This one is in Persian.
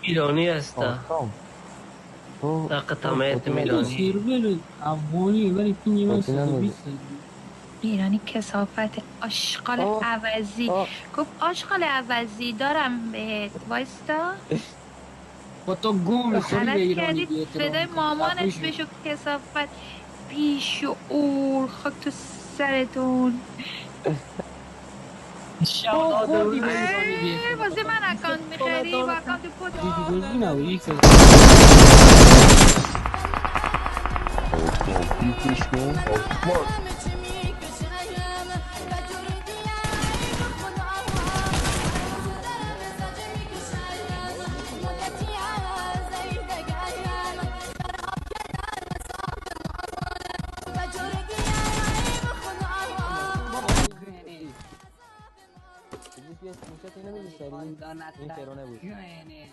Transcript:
ایرانی هستم. آسام تو اقتمایت کتی تو نداری؟ میلانی. سرور افغانی ولی پینگ من کتی نداری؟ 120 هست. ایرانی کسافت آشغال آه عوضی. آه گفت آشغال عوضی دارم بهت وایستا. با تو گو میخوری به غلط ایرانی کردید بی احترام صدای میکنی مامانت خفه شو. بشو کسافت. بیشعور خاک تو سرتون. شب آه داده خوردی بودی به بهش. ایرانی بی واسه احترام من مثل اکانت میخری با خالتان اکانت پوچ. دیدی دزدی نبودی که آسمان پیپیش کن آسمان. بابا گوینه بگید بیا اسکرینشات اینو بگی سریع. خواندنت این در ترانه بود. گوینه